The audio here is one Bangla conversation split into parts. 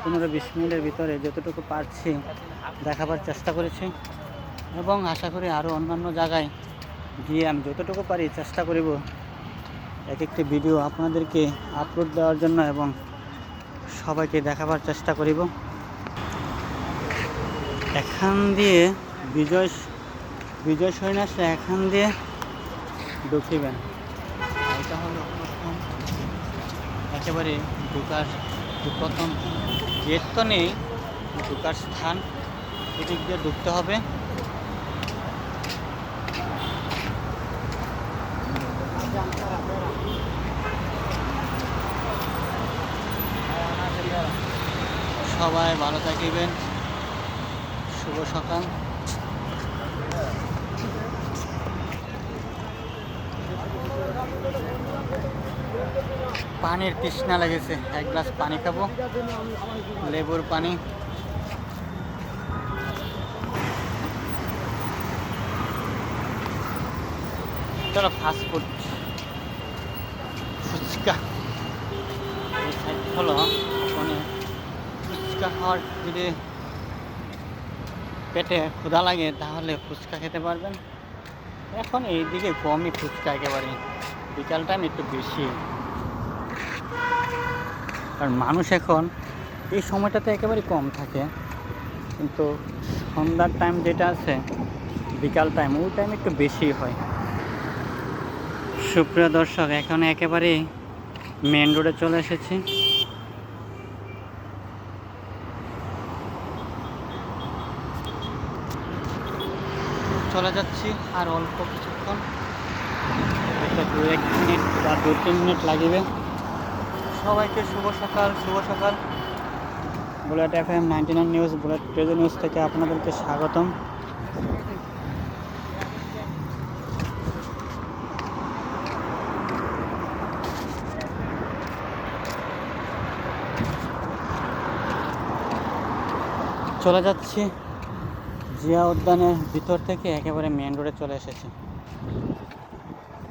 15-20 মিনিটের ভিতরে যতটুকু পারছি দেখাবার চেষ্টা করেছি এবং আশা করি আরও অন্যান্য জায়গায় গিয়ে আমি যতটুকু পারি চেষ্টা করব এক একটি ভিডিও আপনাদেরকে আপলোড দেওয়ার জন্য এবং সবাইকে দেখাবার চেষ্টা করিব। এখান দিয়ে বিজয় সৈন্যাসে এখান দিয়ে ঢুকিবেন। এটা হলো প্রথম একেবারে ঢোকার প্রথম গেট তো নেই, ঢোকার স্থান, এদিক দিয়ে ঢুকতে হবে। সবাই ভালো থাকিবেন, শুভ সকাল। পানির তৃষ্ণা লেগেছে, এক গ্লাস পানি খাবো, লেবুর পানি। চলো ফাস্টফুড ফুচকা এই সাইড হলো ওখানে ফুচকা খাওয়ার যদি পেটে ক্ষুধা লাগে তাহলে ফুচকা খেতে পারবেন। এখন এইদিকে কমই ফুচকা, একেবারে বিকাল টাইম একটু বেশি, কারণ মানুষ এখন এই সময়টাতে একেবারে কম থাকে, কিন্তু সন্ধ্যার টাইম যেটা আছে বিকাল টাইম, ওই টাইম একটু বেশি হয়। সুপ্রিয় দর্শক, এখন একেবারে মেন রোডে চলে এসেছি। চলে যাচ্ছি আর অল্প কিছুক্ষণ, হয়তো 2-1 মিনিট বা 2-3 মিনিট লাগবে। সবাইকে শুভ সকাল, শুভ সকাল। বুলেট FM 99 নিউজ, বুলেট ট্রেজে নিউজ থেকে আপনাদেরকে স্বাগতম। চলে যাচ্ছি জিয়া উদ্যানের ভিতর থেকে একেবারে মেন রোডে চলে এসেছি।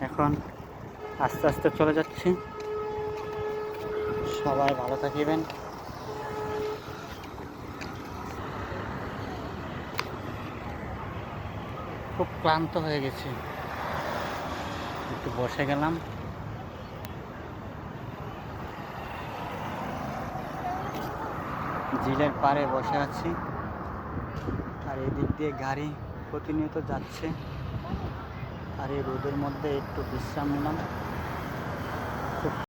এখন আস্তে আস্তে চলে যাচ্ছি। সবাই ভালো থাকিবেন। খুব ক্লান্ত হয়ে গেছি, একটু বসে গেলাম। ঝিলের পাড়ে বসে আছি, আর এই দিক দিয়ে গাড়ি প্রতিনিয়ত যাচ্ছে, আর এই রোদের মধ্যে একটু বিশ্রাম নিলাম।